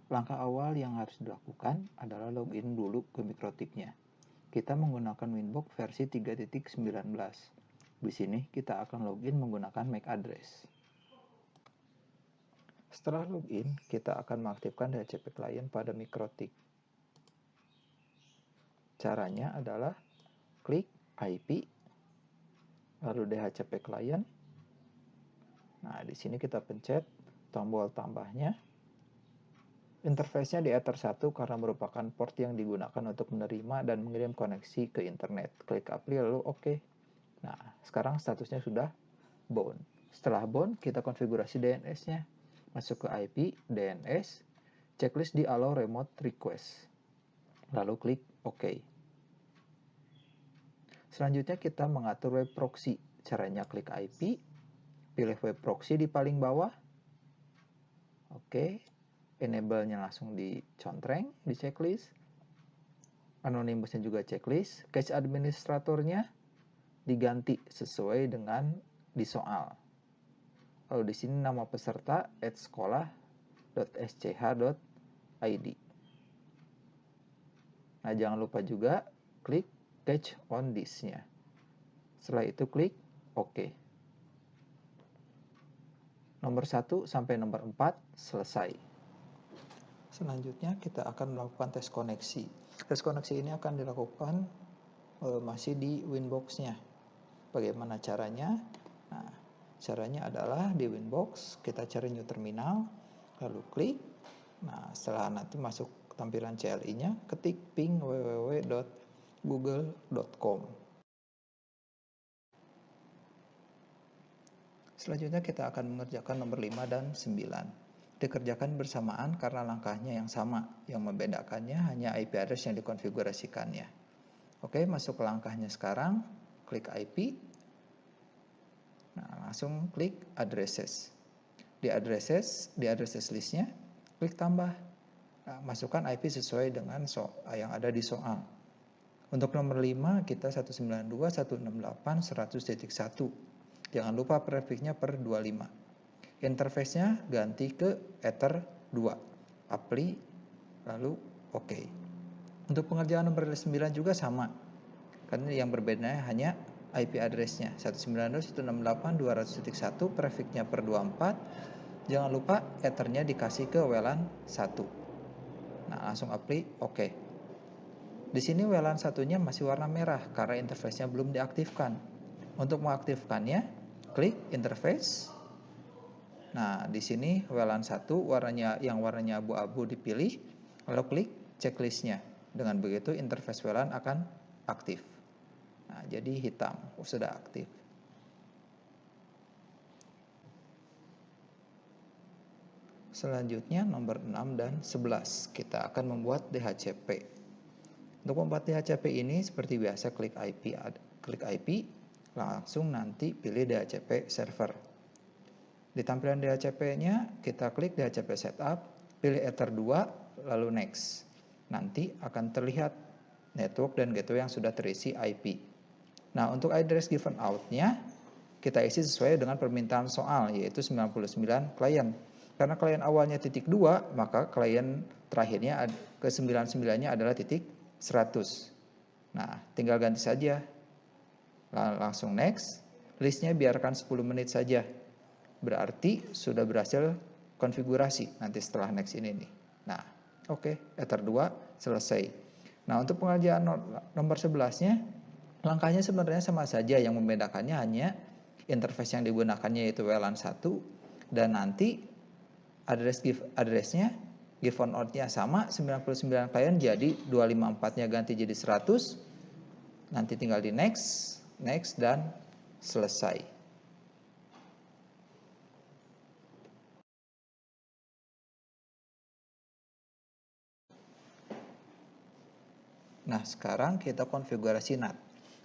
Langkah awal yang harus dilakukan adalah login dulu ke Mikrotiknya. Kita menggunakan Winbox versi 3.19. Di sini kita akan login menggunakan MAC address. Setelah login, kita akan mengaktifkan DHCP client pada Mikrotik. Caranya adalah klik IP, lalu DHCP client. Nah, di sini kita pencet tombol tambahnya. Interface-nya di Ether 1 karena merupakan port yang digunakan untuk menerima dan mengirim koneksi ke internet. Klik apply lalu OK. Nah, sekarang statusnya sudah bound. Setelah bound, kita konfigurasi DNS-nya. Masuk ke IP, DNS, checklist di allow remote request. Lalu klik OK. Selanjutnya kita mengatur web proxy. Caranya klik IP, pilih web proxy di paling bawah. Oke, enable-nya langsung dicontreng di checklist. Anonymous-nya juga checklist. Cache administratornya diganti sesuai dengan di soal. Lalu di sini nama peserta @sekolah.sch.id. Nah, jangan lupa juga klik cache on this-nya. Setelah itu klik OK. Nomor 1 sampai nomor 4 selesai. Selanjutnya kita akan melakukan tes koneksi. Tes koneksi ini akan dilakukan masih di Winbox-nya. Bagaimana caranya? Nah, caranya adalah di Winbox kita cari new terminal, lalu klik. Nah, setelah nanti masuk tampilan CLI-nya, ketik ping www.google.com. Selanjutnya kita akan mengerjakan nomor 5 dan 9. Dikerjakan bersamaan karena langkahnya yang sama. Yang membedakannya hanya IP address yang dikonfigurasikannya. Oke, masuk ke langkahnya sekarang. Klik IP. Nah, langsung klik addresses. Di addresses listnya, klik tambah. Nah, masukkan IP sesuai dengan yang ada di soal. Untuk nomor 5 kita 192.168.100.1. Jangan lupa prefixnya per 25. Interface-nya ganti ke Ether 2. Apply, lalu OK. Untuk pengerjaan nomor 9 juga sama. Karena yang berbeda hanya IP address-nya 192.168.200.1, prefixnya per 24. Jangan lupa Ether-nya dikasih ke WLAN 1. Nah, langsung apply, OK. Di sini WLAN satunya masih warna merah karena interface-nya belum diaktifkan. Untuk mengaktifkannya, klik interface. Nah, di sini WLAN 1 yang warnanya abu-abu dipilih, lalu klik checklist-nya. Dengan begitu interface WLAN akan aktif. Nah, jadi hitam sudah aktif. Selanjutnya nomor 6 dan 11 kita akan membuat DHCP. Untuk membuat DHCP ini seperti biasa klik IP, langsung nanti pilih DHCP server. Di tampilan DHCP-nya kita klik DHCP setup, pilih Ether 2, lalu next. Nanti akan terlihat network dan gateway yang sudah terisi IP. Nah, untuk address given out-nya kita isi sesuai dengan permintaan soal, yaitu 99 klien. Karena klien awalnya titik 2, maka klien terakhirnya ke 99-nya adalah titik 100. Nah, tinggal ganti saja. Langsung next. Listnya biarkan 10 menit saja. Berarti sudah berhasil konfigurasi nanti setelah next ini nih. Nah, oke, Ether 2 selesai. Nah, untuk pengerjaan nomor 11-nya, langkahnya sebenarnya sama saja. Yang membedakannya hanya interface yang digunakannya yaitu WLAN 1, dan nanti address-nya given out-nya sama, 99 klien jadi 254-nya ganti jadi 100. Nanti tinggal di next, dan selesai. Nah, sekarang kita konfigurasi NAT.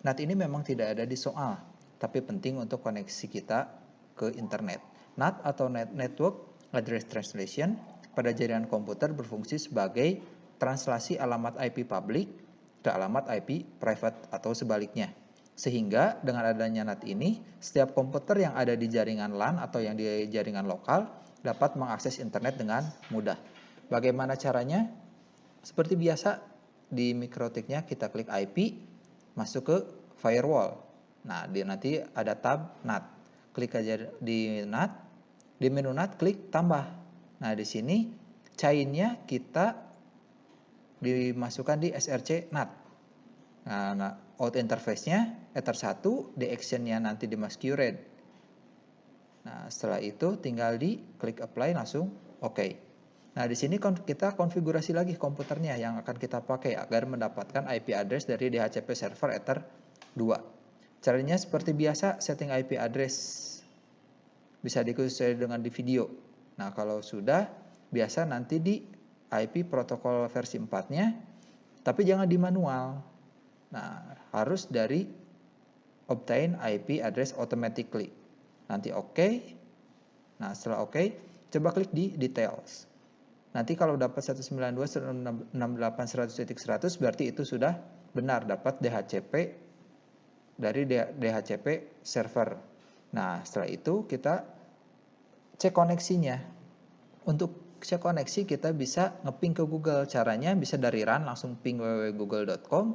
NAT ini memang tidak ada di soal, tapi penting untuk koneksi kita ke internet. NAT atau Network Address Translation pada jaringan komputer berfungsi sebagai translasi alamat IP public ke alamat IP private atau sebaliknya. Sehingga dengan adanya NAT ini, setiap komputer yang ada di jaringan LAN atau yang di jaringan lokal dapat mengakses internet dengan mudah. Bagaimana caranya? Seperti biasa, di MikroTik-nya kita klik IP, masuk ke firewall. Nah, nanti ada tab NAT. Klik aja di NAT, di menu NAT klik tambah. Nah, di sini chain-nya kita dimasukkan di SRC NAT. Nah, out interface-nya Ether 1, di action-nya nanti di masquerade. Nah, setelah itu tinggal di klik apply langsung oke. Nah, di sini kita konfigurasi lagi komputernya yang akan kita pakai agar mendapatkan IP address dari DHCP server Ether 2. Caranya seperti biasa, setting IP address bisa diikuti dengan di video. Nah, kalau sudah, biasa nanti di IP protokol versi 4-nya, tapi jangan di manual. Nah, harus dari obtain IP address automatically. Nanti oke. Nah, setelah oke, coba klik di details. Nanti kalau dapat 192.168.100.100 berarti itu sudah benar dapat DHCP dari DHCP server. Nah, setelah itu kita cek koneksinya. Untuk cek koneksi kita bisa ngeping ke Google. Caranya bisa dari run langsung ping www.google.com.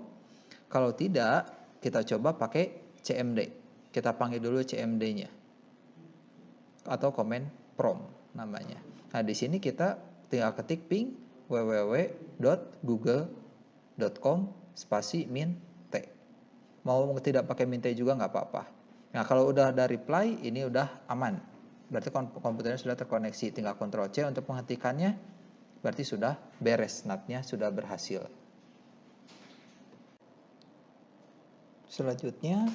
Kalau tidak, kita coba pakai CMD. Kita panggil dulu CMD-nya. Atau command prompt namanya. Nah, di sini kita tinggal ketik ping www.google.com /min t. Mau tidak pakai min t juga nggak apa-apa. Nah, kalau udah ada reply, ini udah aman. Berarti komputernya sudah terkoneksi. Tinggal Ctrl C untuk menghentikannya. Berarti sudah beres, NAT-nya sudah berhasil. Selanjutnya,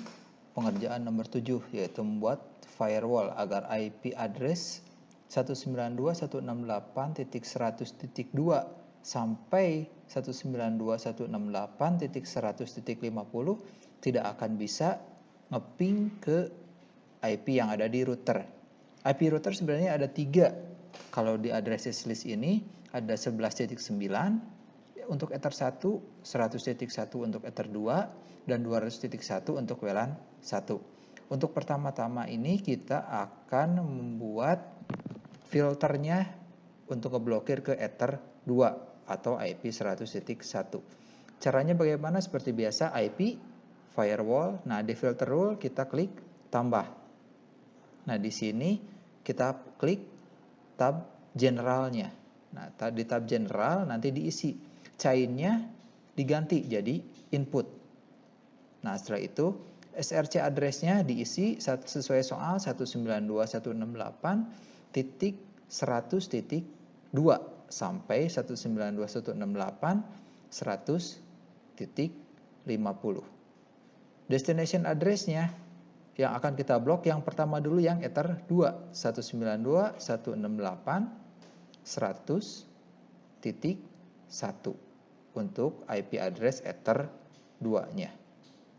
pengerjaan nomor 7, yaitu membuat firewall agar IP address 192.168.100.2 sampai 192.168.100.50 tidak akan bisa ngeping ke IP yang ada di router. IP router sebenarnya ada 3. Kalau di addresses list ini ada 11.9 untuk Ether 1, 100.1 untuk Ether 2, dan 200.1 untuk WLAN 1. Untuk pertama-tama ini kita akan membuat filternya untuk ngeblokir ke Ether 2 atau IP 100.1. Caranya bagaimana? Seperti biasa, IP, firewall. Nah, di filter rule kita klik tambah. Nah, di sini kita klik tab generalnya. Nah, di tab general nanti diisi. Chain-nya diganti jadi input. Nah, setelah itu SRC address-nya diisi sesuai soal 192.168.100.2 sampai 192.168.100.50. Destination address-nya yang akan kita blok yang pertama dulu yang Ether 2, 192.168.100.1 untuk IP address Ether 2-nya.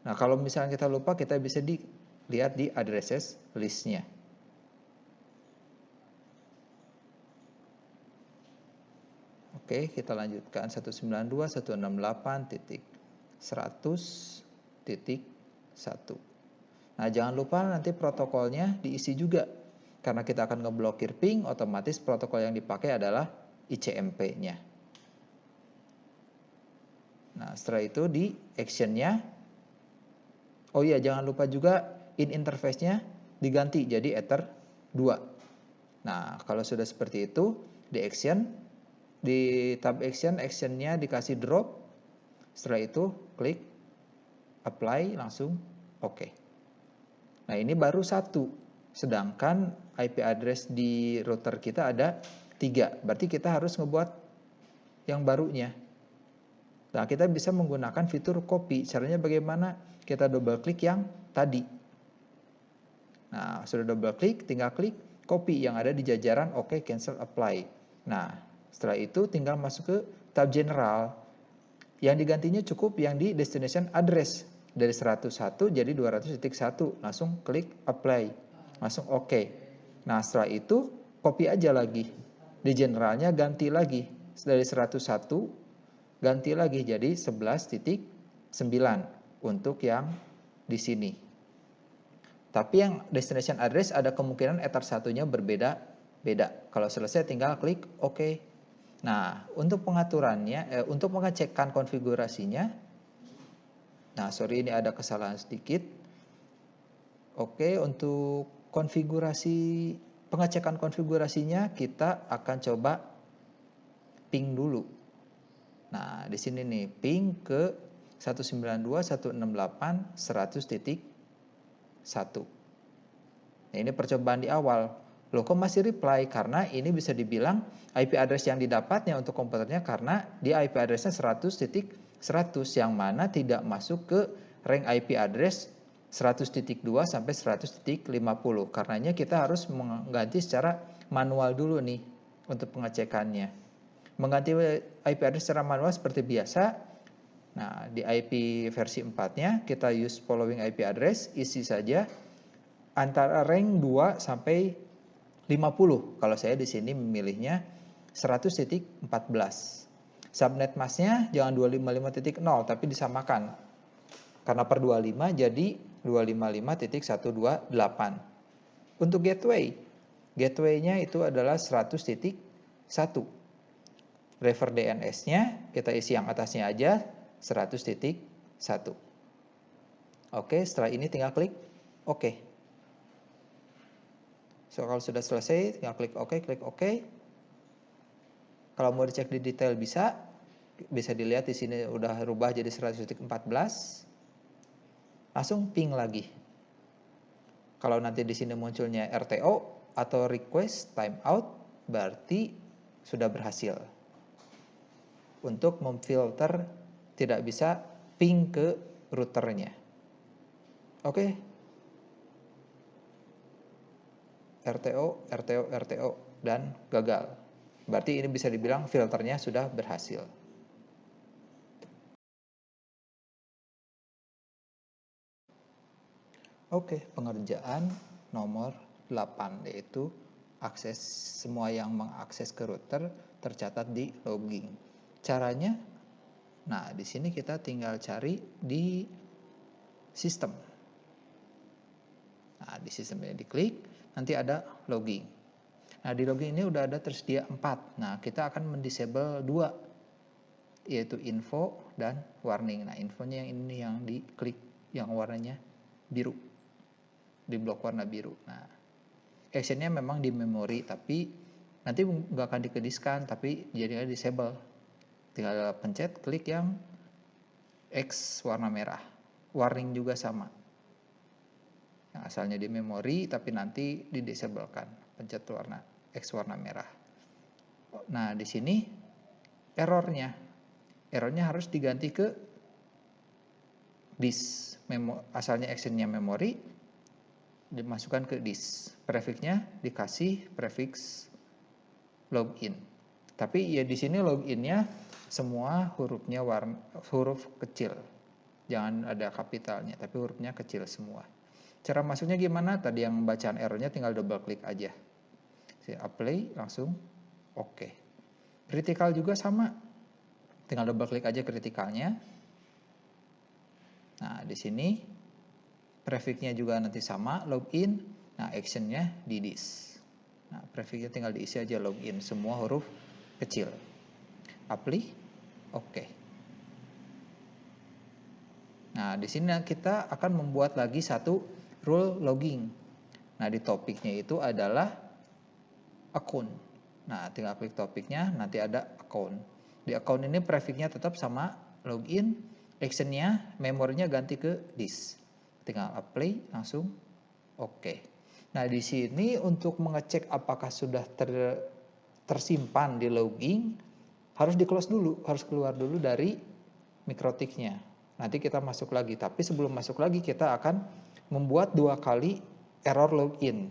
Nah, kalau misalnya kita lupa, kita bisa dilihat di addresses list-nya. Oke, kita lanjutkan 192.168.100.1. Nah, jangan lupa nanti protokolnya diisi juga. Karena kita akan ngeblokir ping, otomatis protokol yang dipakai adalah ICMP-nya. Nah, setelah itu di action-nya, oh iya, jangan lupa juga in interface-nya diganti jadi Ether 2. Nah, kalau sudah seperti itu, di action, di tab action, action-nya dikasih drop. Setelah itu, klik apply, langsung oke. Nah, ini baru 1. Sedangkan IP address di router kita ada 3. Berarti kita harus ngebuat yang barunya. Nah, kita bisa menggunakan fitur copy. Caranya bagaimana? Kita double klik yang tadi. Nah, sudah double klik, tinggal klik copy yang ada di jajaran oke, cancel, apply. Nah, setelah itu tinggal masuk ke tab general. Yang digantinya cukup yang di destination address. Dari 101 jadi 200.1. Langsung klik apply. Langsung oke. Nah, setelah itu copy aja lagi. Di generalnya ganti lagi. Dari 101 ganti lagi jadi 11.9 untuk yang di sini. Tapi yang destination address ada kemungkinan Ether 1-nya berbeda-beda. Kalau selesai tinggal klik oke. Nah, untuk pengaturannya, untuk mengecekkan konfigurasinya, nah sorry ini ada kesalahan sedikit. Oke, untuk pengecekan konfigurasinya kita akan coba ping dulu. Nah, di sini nih ping ke 192.168.100.1. Nah, ini percobaan di awal. Loh, kok masih reply? Karena ini bisa dibilang IP address yang didapatnya untuk komputernya karena dia IP addressnya 100.100 yang mana tidak masuk ke rank IP address 100.2 sampai 100.50. Karenanya kita harus mengganti secara manual dulu nih untuk pengecekannya. Mengganti IP address secara manual seperti biasa. Nah, di IP versi 4-nya kita use following IP address, isi saja antara rank 2 sampai 50. Kalau saya di sini memilihnya 100.14. Subnet masknya jangan 255.0 tapi disamakan. Karena per 25 jadi 255.128. Untuk gateway-nya itu adalah 100.1. Driver DNS-nya kita isi yang atasnya aja 100.1. Oke, setelah ini tinggal klik OK. So, kalau sudah selesai, tinggal klik OK, klik OK. Kalau mau dicek di detail bisa dilihat di sini udah rubah jadi 100.14. Langsung ping lagi. Kalau nanti di sini munculnya RTO atau request timeout, berarti sudah berhasil untuk memfilter tidak bisa ping ke routernya. Oke. RTO, dan gagal. Berarti ini bisa dibilang filternya sudah berhasil. Oke, pengerjaan nomor 8 yaitu akses semua yang mengakses ke router tercatat di logging. Caranya, nah di sini kita tinggal cari di sistem. Nah, di sistemnya diklik, nanti ada logging. Nah, di logging ini udah ada tersedia 4. Nah, kita akan mendisable 2, yaitu info dan warning. Nah, infonya yang ini yang diklik, yang warnanya biru, di blok warna biru. Nah, actionnya memang di memori, tapi nanti nggak akan dikediskan, tapi jadinya disable. Tinggal pencet, klik yang X warna merah. Warning juga sama. Yang asalnya di memori tapi nanti didisablekan, pencet warna X warna merah. Nah, di sini errornya harus diganti ke disk. Asalnya actionnya memori dimasukkan ke disk. Prefixnya dikasih prefix login. Tapi ya di sini loginnya semua hurufnya huruf kecil. Jangan ada kapitalnya, tapi hurufnya kecil semua. Cara masuknya gimana? Tadi yang bacaan errornya tinggal double klik aja. Saya apply langsung oke. Critical juga sama. Tinggal double klik aja critical-nya. Nah, di sini prefixnya juga nanti sama, login. Nah, action-nya di disk. Nah, prefixnya tinggal diisi aja login, semua huruf kecil. Apply oke. Nah, di sini kita akan membuat lagi satu rule logging. Nah, di topiknya itu adalah account. Nah, tinggal klik topiknya, nanti ada account. Di account ini prefixnya tetap sama login, actionnya, memorinya ganti ke disk. Tinggal apply, langsung oke. Nah, di sini untuk mengecek apakah sudah tersimpan di logging, harus di close dulu, harus keluar dulu dari mikrotiknya. Nanti kita masuk lagi, tapi sebelum masuk lagi kita akan membuat 2 kali error login.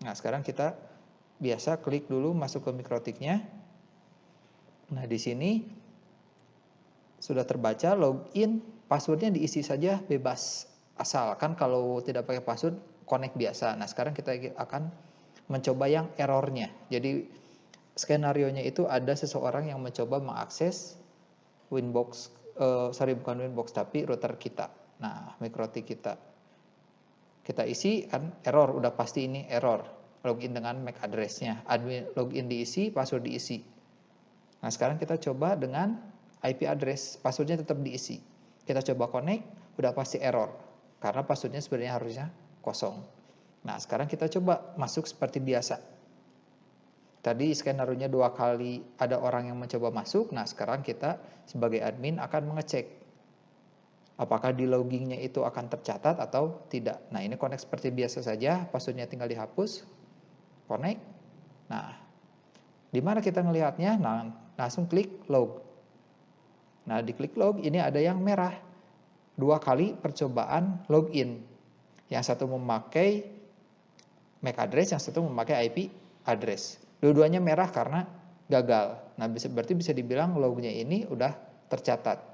Nah, sekarang kita biasa klik dulu masuk ke mikrotiknya. Nah, di sini sudah terbaca login, passwordnya diisi saja bebas. Asalkan kalau tidak pakai password, connect biasa. Nah, sekarang kita akan mencoba yang errornya. Jadi, skenarionya itu ada seseorang yang mencoba mengakses Winbox, bukan Winbox, tapi router kita. Nah, mikrotik kita. Kita isi kan error, udah pasti ini error. Login dengan MAC address-nya. Admin login diisi, password diisi. Nah, sekarang kita coba dengan IP address, passwordnya tetap diisi. Kita coba connect, udah pasti error, karena passwordnya sebenarnya harusnya kosong. Nah, sekarang kita coba masuk seperti biasa. Tadi skenario-nya 2 kali ada orang yang mencoba masuk, nah sekarang kita sebagai admin akan mengecek apakah di loggingnya itu akan tercatat atau tidak. Nah, ini connect seperti biasa saja, passwordnya tinggal dihapus, connect. Nah, di mana kita melihatnya? Nah, langsung klik log. Nah, di klik log ini ada yang merah. 2 kali percobaan login. Yang satu memakai MAC address, yang satu memakai IP address. Dua-duanya merah karena gagal. Nah, berarti bisa dibilang lognya ini udah tercatat.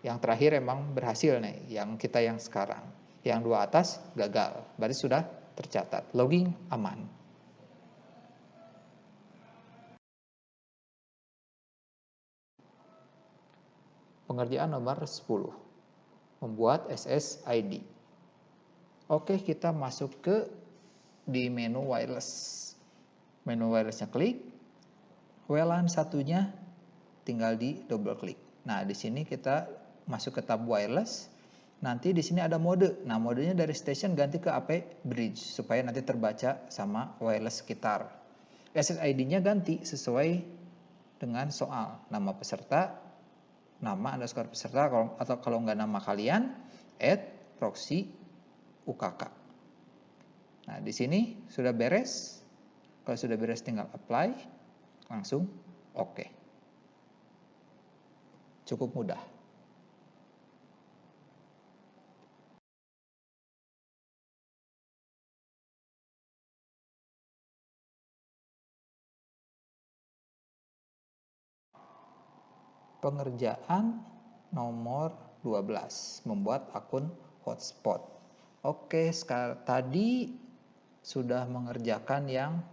Yang terakhir emang berhasil nih, yang kita yang sekarang. Yang 2 atas gagal, berarti sudah tercatat. Logging aman. Pengerjaan nomor 10. Membuat SSID. Oke, kita masuk ke di menu wireless. Menu wirelessnya klik. WLAN satunya tinggal di double klik. Nah, di sini kita masuk ke tab wireless. Nanti di sini ada mode. Nah, modenya dari station ganti ke AP bridge supaya nanti terbaca sama wireless sekitar. SSID-nya ganti sesuai dengan soal. Nama peserta, nama underscore peserta, atau kalau nggak nama kalian, add proxy UKK. Nah, di sini sudah beres. Kalau sudah beres tinggal apply, langsung oke. Cukup mudah. Pengerjaan nomor 12, membuat akun hotspot. Oke, tadi sudah mengerjakan yang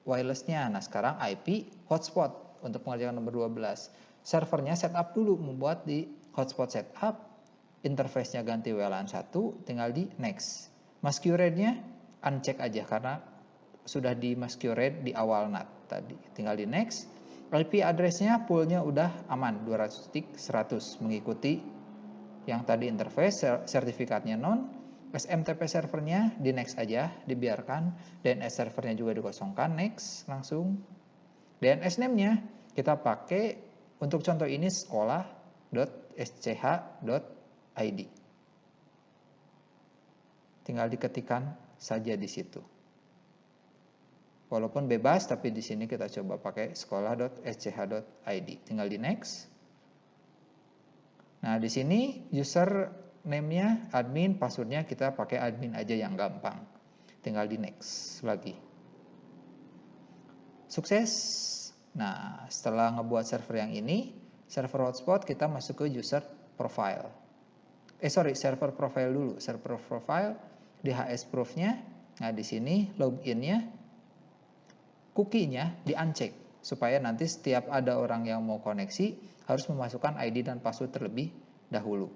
wirelessnya. Nah, sekarang IP hotspot untuk pengerjaan nomor 12. Servernya setup dulu, membuat di hotspot setup, interface-nya ganti WLAN 1, tinggal di next. Masquerade-nya uncheck aja karena sudah di masquerade di awal NAT tadi. Tinggal di next. IP address-nya poolnya udah aman 200.100 mengikuti yang tadi interface, sertifikatnya non. SMTP servernya di next aja, dibiarkan. DNS servernya juga dikosongkan, next langsung. DNS name-nya kita pakai untuk contoh ini sekolah.sch.id. Tinggal diketikkan saja di situ. Walaupun bebas, tapi di sini kita coba pakai sekolah.sch.id. Tinggal di next. Nah, di sini user name-nya admin, password-nya kita pakai admin aja yang gampang. Tinggal di next lagi. Sukses. Nah, setelah ngebuat server yang ini, server hotspot kita masuk ke user profile. Server profile dulu. Server profile di HS proof-nya. Nah, di sini login-nya, cookie-nya di-uncheck supaya nanti setiap ada orang yang mau koneksi harus memasukkan ID dan password terlebih dahulu.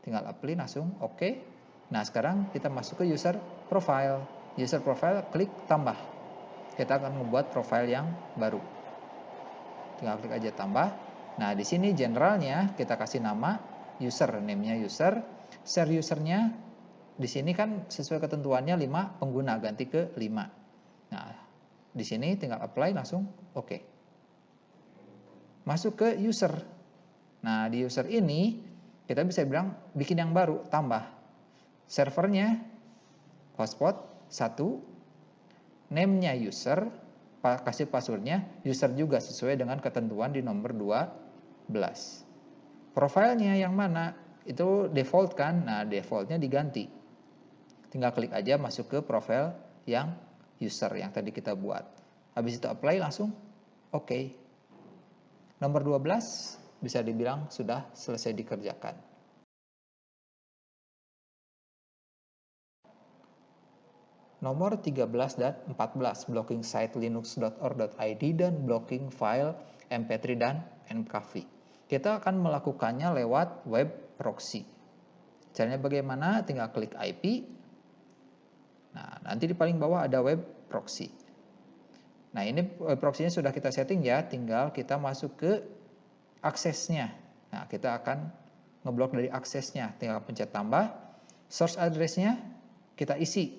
Tinggal apply langsung oke. Nah, sekarang kita masuk ke user profile. User profile klik tambah. Kita akan membuat profile yang baru. Tinggal klik aja tambah. Nah, di sini generalnya kita kasih nama user, name-nya user, share usernya di sini kan sesuai ketentuannya 5 pengguna, ganti ke 5. Nah, di sini tinggal apply langsung oke. Masuk ke user. Nah, di user ini kita bisa bilang bikin yang baru, tambah. Servernya hotspot 1, name-nya user, kasih passwordnya user juga sesuai dengan ketentuan di nomor 12. Profilnya yang mana? Itu default kan? Nah, defaultnya diganti. Tinggal klik aja masuk ke profil yang user yang tadi kita buat. Habis itu apply langsung oke. Nomor 12 bisa dibilang sudah selesai dikerjakan. Nomor 13 dan 14, blocking site linux.org.id dan blocking file mp3 dan mkv. Kita akan melakukannya lewat web proxy. Caranya bagaimana? Tinggal klik IP. Nah, nanti di paling bawah ada web proxy. Nah, ini web proxy-nya sudah kita setting ya, tinggal kita masuk ke aksesnya. Nah, kita akan ngeblok dari aksesnya, tinggal pencet tambah, source address-nya kita isi.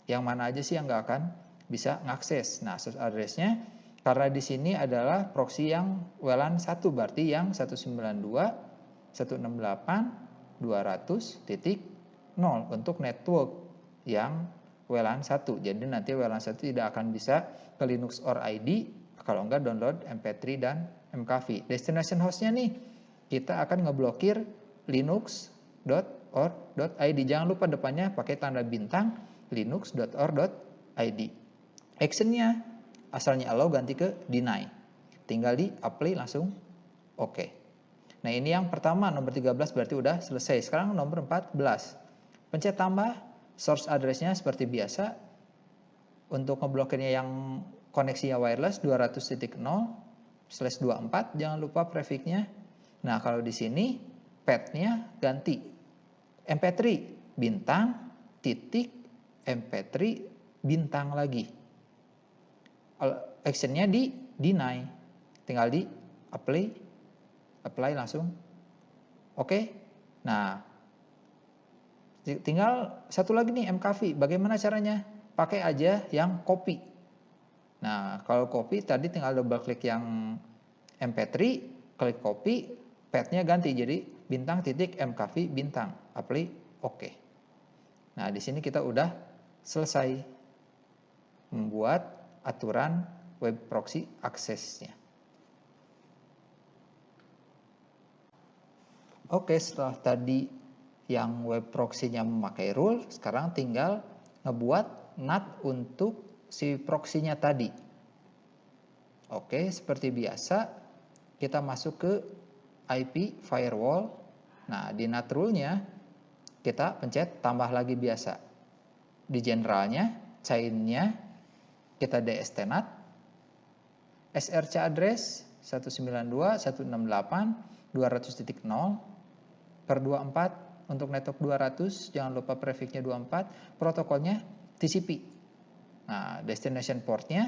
Yang mana aja sih yang nggak akan bisa ngakses. Nah, source address-nya karena di sini adalah proxy yang WLAN 1, berarti yang 192.168.200.0 untuk network yang WLAN 1. Jadi nanti WLAN 1 tidak akan bisa ke Linux or ID kalau enggak download MP3 dan MKV. Destination host-nya nih, kita akan ngeblokir linux.or.id. Jangan lupa depannya pakai tanda bintang linux.or.id. Action-nya asalnya allow ganti ke deny. Tinggal di apply langsung oke. Nah, ini yang pertama nomor 13 berarti udah selesai. Sekarang nomor 14. Pencet tambah, source address-nya seperti biasa. Untuk ngeblokirnya yang koneksinya wireless 200.0/24, jangan lupa prefix-nya. Nah, kalau di sini path-nya ganti MP3 bintang titik MP3 bintang lagi. Action-nya di deny. Tinggal di apply langsung oke. Nah, tinggal satu lagi nih MKV. Bagaimana caranya? Pakai aja yang copy. Nah, kalau copy tadi tinggal double klik yang MP3, klik copy, path-nya ganti jadi bintang titik MKV bintang, apply oke. Nah, di sini kita udah selesai membuat aturan web proxy aksesnya. Oke, setelah tadi yang web proxy-nya memakai rule, sekarang tinggal ngebuat NAT untuk si proxy-nya tadi. Oke, seperti biasa kita masuk ke IP firewall. Nah, di NAT rule-nya kita pencet tambah lagi biasa. Di generalnya, chain-nya kita dstNAT, src address 192.168.200.0/24 untuk network 200, jangan lupa prefix-nya 24, protokolnya TCP. Nah, destination port-nya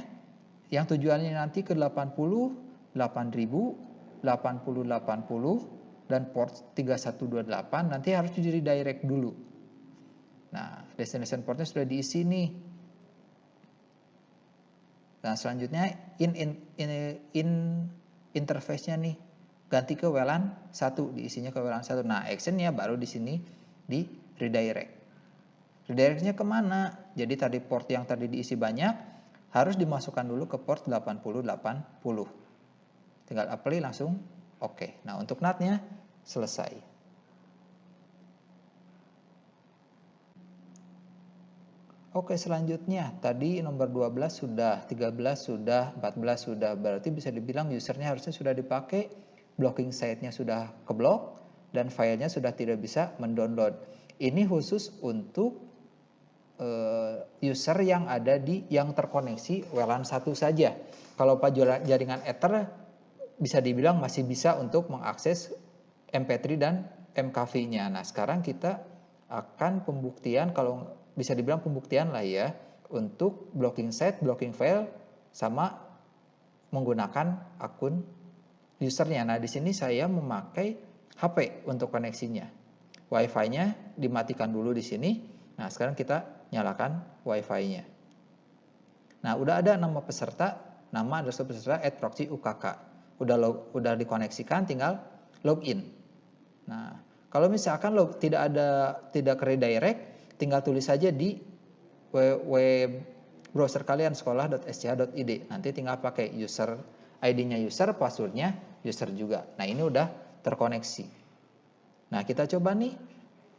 yang tujuannya nanti ke 80, 8000, 8080 dan port 3128 nanti harus di redirect dulu. Nah, destination port-nya sudah diisi nih. Nah, selanjutnya in interface-nya nih ganti ke WLAN 1, diisinya ke WLAN 1. Nah, action-nya baru di sini di redirect. Redirectnya kemana? Jadi tadi port yang tadi diisi banyak harus dimasukkan dulu ke port 8080. Tinggal apply langsung oke. Nah, untuk NAT-nya selesai. Oke, selanjutnya tadi nomor 12 sudah, 13 sudah, 14 sudah. Berarti bisa dibilang usernya harusnya sudah dipakai, blocking site-nya sudah keblok, dan filenya sudah tidak bisa mendownload. Ini khusus untuk user yang ada yang terkoneksi WLAN 1 saja. Kalau jaringan Ether bisa dibilang masih bisa untuk mengakses MP3 dan MKV-nya. Nah, sekarang kita akan pembuktian, kalau bisa dibilang pembuktian lah ya, untuk blocking site, blocking file, sama menggunakan akun usernya. Nah, di sini saya memakai HP untuk koneksinya. Wi-Fi-nya dimatikan dulu di sini. Nah, sekarang kita nyalakan Wi-Fi-nya. Nah, udah ada nama peserta, nama underscore peserta @proxy UKK. Udah dikoneksikan, tinggal login. Nah, kalau misalkan tidak ke redirect, tinggal tulis saja di web browser kalian sekolah.sch.id. Nanti tinggal pakai user ID-nya user, passwordnya user juga. Nah, ini udah terkoneksi. Nah, kita coba nih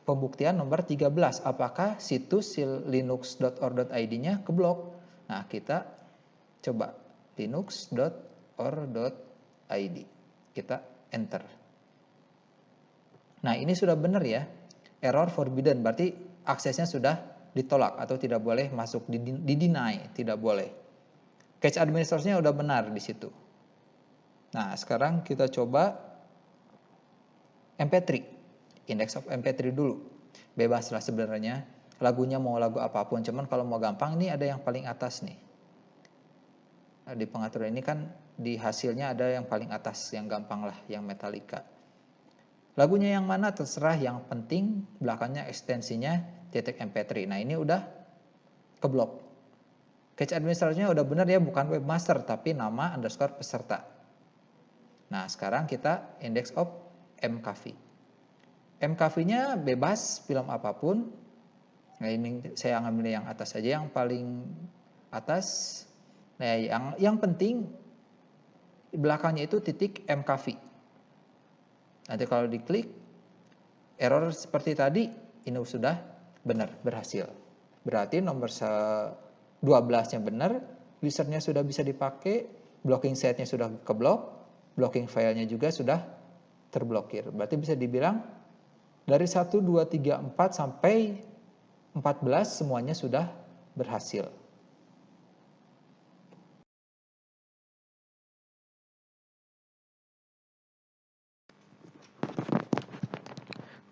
pembuktian nomor 13. Apakah situs linux.or.id-nya keblok? Nah, kita coba linux.or.id. Kita enter. Nah, ini sudah benar ya. Error forbidden, berarti aksesnya sudah ditolak atau tidak boleh masuk, di-deny, tidak boleh. Cache administratornya udah benar di situ. Nah, sekarang kita coba MP3. Index of MP3 dulu. Bebas lah sebenarnya. Lagunya mau lagu apapun, cuman kalau mau gampang nih ada yang paling atas nih. di pengaturan ini kan di hasilnya ada yang paling atas, yang gampang lah, yang Metallica. Lagunya yang mana terserah, yang penting belakangnya ekstensinya .mp3. Nah ini udah keblok. Cache administratornya udah bener ya, bukan webmaster tapi nama _ peserta. Nah sekarang kita index of mkv. mkv-nya bebas film apapun. Nah ini saya ngambil yang atas saja, yang paling atas. Nah yang penting belakangnya itu titik mkv. Nanti kalau diklik error seperti tadi, ini sudah benar, berhasil. Berarti nomor 12-nya benar, usernya sudah bisa dipakai, blocking setnya sudah keblok, blocking filenya juga sudah terblokir. Berarti bisa dibilang dari 1, 2, 3, 4 sampai 14 semuanya sudah berhasil.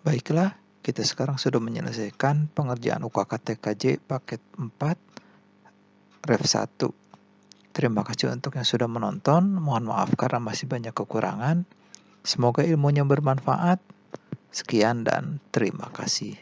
Baiklah, kita sekarang sudah menyelesaikan pengerjaan UKK TKJ paket 4 Rev 1. Terima kasih untuk yang sudah menonton. Mohon maaf karena masih banyak kekurangan. Semoga ilmunya bermanfaat. Sekian dan terima kasih.